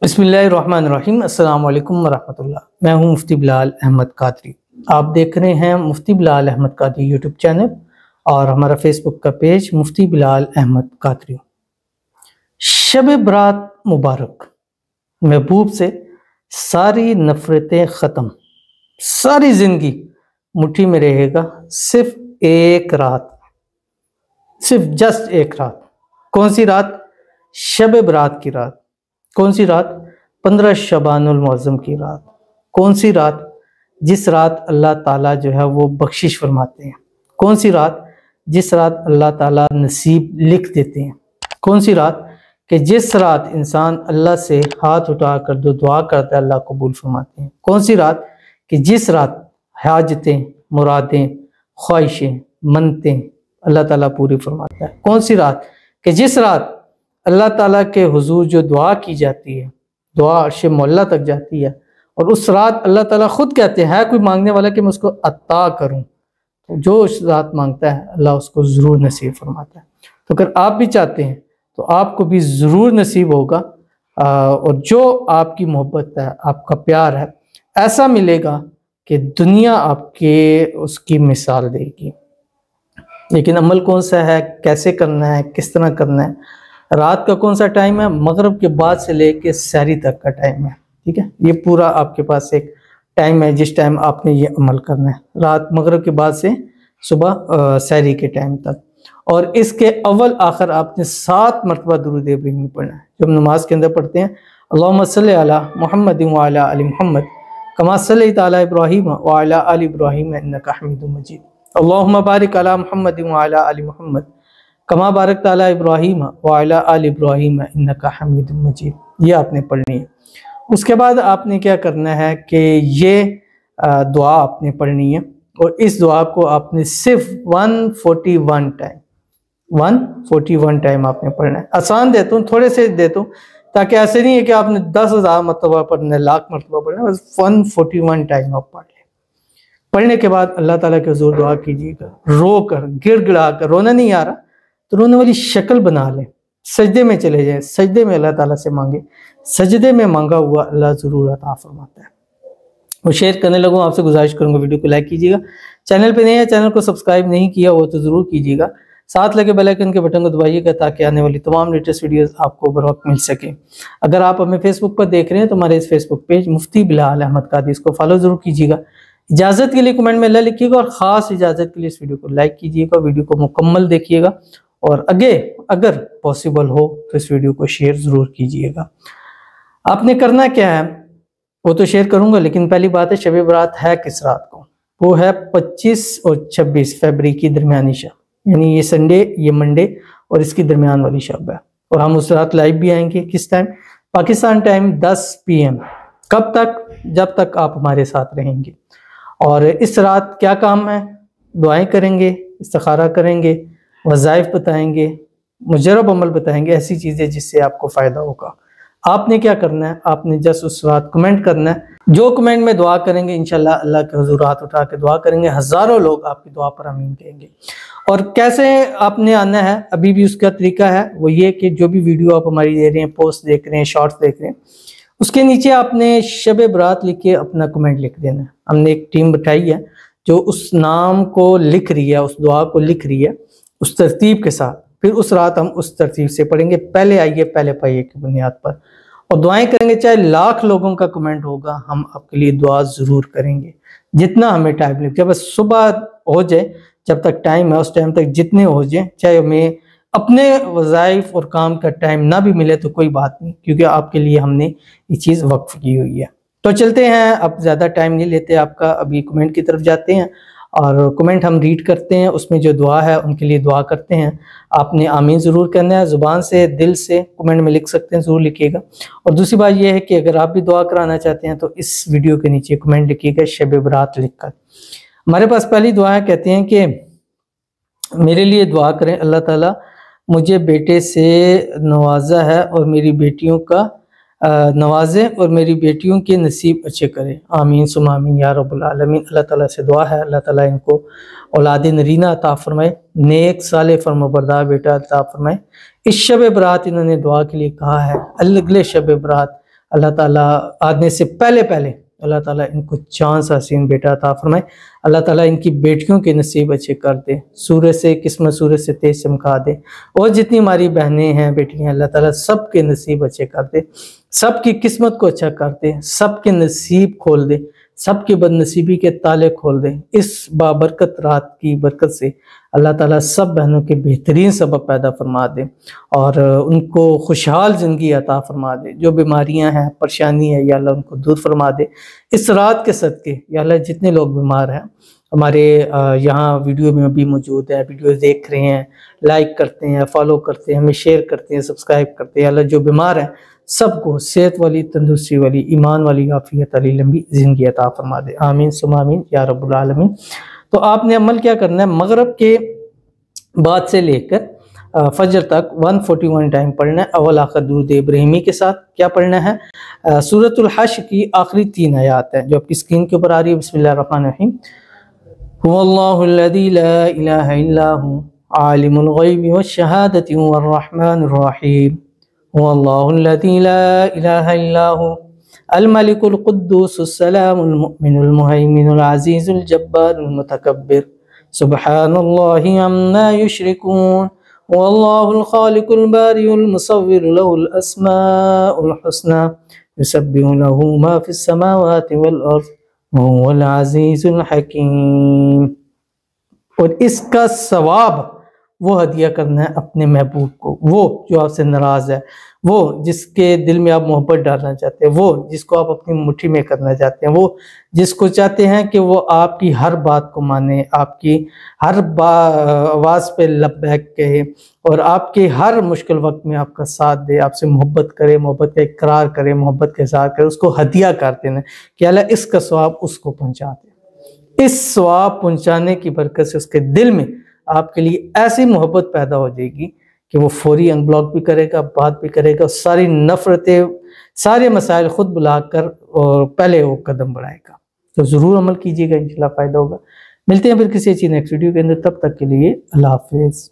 बिस्मिल्लाहिर्रहमानिर्रहीम। अस्सलाम वालेकुम वरहमतुल्लाह। मैं हूं मुफ्ती बिलाल अहमद कादरी। आप देख रहे हैं मुफ्ती बिलाल अहमद कादरी यूट्यूब चैनल और हमारा फेसबुक का पेज मुफ्ती बिलाल अहमद कादरी। शब बरात मुबारक। महबूब से सारी नफ़रतें ख़त्म, सारी ज़िंदगी मुट्ठी में रहेगा। सिर्फ एक रात, सिर्फ जस्ट एक रात। कौन सी रात? शब बरात की रात। कौन सी रात? 15 शबानुल मुअज़्ज़म की रात। कौन सी रात? जिस रात अल्लाह ताला जो है वो बख्शिश फरमाते हैं। कौन सी रात? जिस रात अल्लाह ताला नसीब लिख देते हैं। कौन सी रात? कि जिस रात इंसान अल्लाह से हाथ उठा कर दो दुआ करता है, अल्लाह कबूल फरमाते हैं। कौन सी रात? कि जिस रात हाजतें, मुरादें, ख्वाहिशें, मन्नतें अल्लाह ताला पूरी फरमाता है। कौन सी रात? कि जिस रात अल्लाह ताला के हुजूर जो दुआ की जाती है, दुआ अर्श मौला तक जाती है, और उस रात अल्लाह ताला खुद कहते हैं, है कोई मांगने वाला कि मैं उसको अता करूं, तो जो उस रात मांगता है अल्लाह उसको ज़रूर नसीब फरमाता है। तो अगर आप भी चाहते हैं तो आपको भी ज़रूर नसीब होगा, और जो आपकी मोहब्बत है, आपका प्यार है, ऐसा मिलेगा कि दुनिया आपके उसकी मिसाल देगी। लेकिन अमल कौन सा है, कैसे करना है, किस तरह करना है? रात का कौन सा टाइम है? मगरिब के बाद से लेके सहरी तक का टाइम है। ठीक है, ये पूरा आपके पास एक टाइम है जिस टाइम आपने ये अमल करना है। रात मगरिब के बाद से सुबह सहरी के टाइम तक। और इसके अव्वल आखिर आपने 7 मरतबा दुरूद इब्राहिमी पढ़ना है, जो हम नमाज के अंदर पढ़ते हैं। अल्लाहुम्मा सल्लि अला मुहम्मद व अला आलि मुहम्मद कमा सल्लैता अला इब्राहीम व अला आलि इब्राहीम इन्नका हमीदुम मजीद। अल्लाहुम्मा बारिक अला मुहम्मद व अला आलि मुहम्मद कमा बारकता अला इब्राहीम व अला आलि इब्राहीम इन्नका हमीदुम मजीद। ये आपने पढ़नी है। उसके बाद आपने क्या करना है कि ये दुआ आपने पढ़नी है, और इस दुआ को आपने सिर्फ 141 टाइम आपने पढ़ना है। आसान देता हूँ, थोड़े से देता हूँ, ताकि ऐसे नहीं है कि आपने 10,000 मरतबा पढ़ना है, लाख मरतबा पढ़ना है। बस 141 टाइम आप पढ़ लें। पढ़ने के बाद अल्लाह ताला के हुज़ूर दुआ कीजिएगा, रो कर, गिड़गिड़ा कर। रोना नहीं आ रहा तो रोने वाली शक्ल बना लें, सजदे में चले जाएं, सजदे में अल्लाह ताला से मांगे। सजदे में मांगा हुआ अल्लाह ज़रूर अता फरमाता है। वो शेयर करने लगूँ, आपसे गुजारिश करूँगा वीडियो को लाइक कीजिएगा। चैनल पे नए हैं, चैनल को सब्सक्राइब नहीं किया वो तो ज़रूर कीजिएगा। साथ लगे बेल आइकन के बटन को दबाइएगा ताकि आने वाली तमाम लेटेस्ट वीडियोस आपको बर वक्त मिल सके। अगर आप हमें फेसबुक पर देख रहे हैं तो हमारे इस फेसबुक पेज मुफ्ती बिलाल अहमद कादरी, इसको फॉलो ज़रूर कीजिएगा। इजाज़त के लिए कमेंट में अल्लाह लिखिएगा, और ख़ास इजाज़त के लिए इस वीडियो को लाइक कीजिएगा, वीडियो को मुकम्मल देखिएगा, और अगर पॉसिबल हो तो इस वीडियो को शेयर ज़रूर कीजिएगा। आपने करना क्या है वो तो शेयर करूंगा, लेकिन पहली बात है, शब बरात है किस रात को? वो है 25 और 26 फरवरी की दरमियानी शब, यानी ये संडे, ये मंडे और इसकी दरमियान वाली शब है। और हम उस रात लाइव भी आएंगे। किस टाइम? Pakistan time 10 PM। कब तक? जब तक आप हमारे साथ रहेंगे। और इस रात क्या काम है? दुआएं करेंगे, इस्तिखारा करेंगे, वज़ाइफ बताएंगे, मुजरब अमल बताएंगे, ऐसी चीज़ें जिससे आपको फ़ायदा होगा। आपने क्या करना है? आपने जस्ट उस रात कमेंट करना है। जो कमेंट में दुआ करेंगे इंशाल्लाह अल्लाह के हुज़ूर हाथ उठा के दुआ करेंगे, हज़ारों लोग आपकी दुआ पर आमीन कहेंगे। और कैसे आपने आना है, अभी भी उसका तरीका है, वो ये कि जो भी वीडियो आप हमारी दे रहे हैं, पोस्ट देख रहे हैं, शॉर्ट्स देख रहे हैं, उसके नीचे आपने शब बरात लिख के अपना कमेंट लिख देना है। हमने एक टीम बिठाई है जो उस नाम को लिख रही है, उस दुआ को लिख रही है उस तरतीब के साथ। फिर उस रात हम उस तरतीब से पढ़ेंगे, पहले आइए पहले पाइए की बुनियाद पर, और दुआएं करेंगे। चाहे लाख लोगों का कमेंट होगा, हम आपके लिए दुआ ज़रूर करेंगे, जितना हमें टाइम लगे। बस सुबह हो जाए, जब तक टाइम है उस टाइम तक जितने हो जाए, चाहे हमें अपने वज़ाइफ और काम का टाइम ना भी मिले तो कोई बात नहीं, क्योंकि आपके लिए हमने ये चीज़ वक्फ की हुई है। तो चलते हैं, अब ज़्यादा टाइम नहीं लेते आपका, अभी कमेंट की तरफ जाते हैं और कमेंट हम रीड करते हैं। उसमें जो दुआ है उनके लिए दुआ करते हैं। आपने आमीन ज़रूर करना है, ज़ुबान से, दिल से कमेंट में लिख सकते हैं, ज़रूर लिखिएगा। और दूसरी बात यह है कि अगर आप भी दुआ कराना चाहते हैं तो इस वीडियो के नीचे कमेंट लिखिएगा शब बरात लिखकर। हमारे पास पहली दुआ है, कहते हैं कि मेरे लिए दुआ करें, अल्लाह ताला मुझे बेटे से नवाजा है और मेरी बेटियों का नवाजे और मेरी बेटियों के नसीब अच्छे करे, आमीन सुम आमीन या रब्बुल आलमीन। अल्लाह ताला से दुआ है, अल्लाह ताला इनको औलाद नरीना अता फरमाए, नेक साले फरमाबरदार बेटा अता फरमाए। इस शब बरात इन्होंने दुआ के लिए कहा है, अगले शब बरात अल्लाह ताला आने से पहले पहले अल्लाह ताला इनको चांस हसीन बेटा अता फरमाए। अल्लाह ताला इनकी बेटियों के नसीब अच्छे कर दे, सूरज से किस्मत सूरज से तेज चमका दे। और जितनी हमारी बहनें हैं बेटियां, अल्लाह ताला सबके नसीब अच्छे कर दे, सबकी किस्मत को अच्छा कर दे, सबके नसीब खोल दे, सबकी बदनसीबी के ताले खोल दे। इस बाबरकत रात की बरकत से अल्लाह ताला सब बहनों के बेहतरीन सबब पैदा फरमा दे और उनको खुशहाल ज़िंदगी अता फरमा दे। जो बीमारियां हैं, परेशानी है, या अल्लाह उनको दूर फरमा दे। इस रात के सदके या अल्लाह जितने लोग बीमार हैं हमारे यहाँ वीडियो में भी मौजूद है, वीडियो देख रहे हैं, लाइक करते हैं, फॉलो करते हैं, हमें शेयर करते हैं, सब्सक्राइब करते हैं, अल्लाह जो बीमार है सबको सेहत वाली, तंदुरुस्ती वाली, ईमान वाली, आफियत वाली लंबी ज़िंदगी अता फरमा दे। आमीन सुम्मा आमीन या रब्बुल आलमीन। तो आपने अमल क्या करना है, मगरिब के बाद से लेकर फजर तक 141 टाइम पढ़ना है। अव्वल आखिर दुरूद इब्राहिमी के साथ क्या पढ़ना है, सूरतुल हश्र की आखिरी 3 आयात है जो आपकी स्क्रीन के ऊपर आ रही है। बिस्मिल्लाहिर्रहमानिर्रहीम। हुवल्लाहुल्लज़ी ला इलाहा इल्ला हु आलिमुल ग़ैबि वश्शहादति हुवर रहमानुर रहीम। हुवल्लाहुल्लज़ी ला इलाहा इल्ला हु अल मलिकुल कुद्दूसुस सलामुल मुमिनुल मुहैमिनुल अज़ीज़ुल जब्बारुल मुतकब्बिर सुब्हानल्लाहि अम्मा युश्रिकून। वल्लाहुल खालिकुल बारिउल मुसव्विरु लहुल अस्माउल हुस्ना युसब्बिहु लहु मा फिस समावाति वल अर्ज़ वहुवल अज़ीज़ुल हकीम। और इसका सवाब वो हदिया करना है अपने महबूब को, वो जो आपसे नाराज़ है, वो जिसके दिल में आप मोहब्बत डालना चाहते हैं, वो जिसको आप अपनी मुट्ठी में करना चाहते हैं, वो जिसको चाहते हैं कि वो आपकी हर बात को माने, आपकी हर आवाज़ पे लब्बैक कहे और आपके हर मुश्किल वक्त में आपका साथ दे, आपसे मोहब्बत करे, मोहब्बत का इकरार करे, मोहब्बत के साथ करे, उसको हदिया कर देना कि अल्लाह इसका सवाब उसको पहुँचा दे। इस सवाब पहुँचाने की बरकत से उसके दिल में आपके लिए ऐसी मोहब्बत पैदा हो जाएगी कि वो फौरी अनब्लॉक भी करेगा, बात भी करेगा, सारी नफरतें, सारे मसाइल खुद बुलाकर और पहले वो कदम बढ़ाएगा। तो ज़रूर अमल कीजिएगा, इंशाल्लाह फ़ायदा होगा। मिलते हैं फिर किसी अच्छी नेक्स्ट वीडियो के अंदर, तब तक के लिए अल्लाह हाफिज़।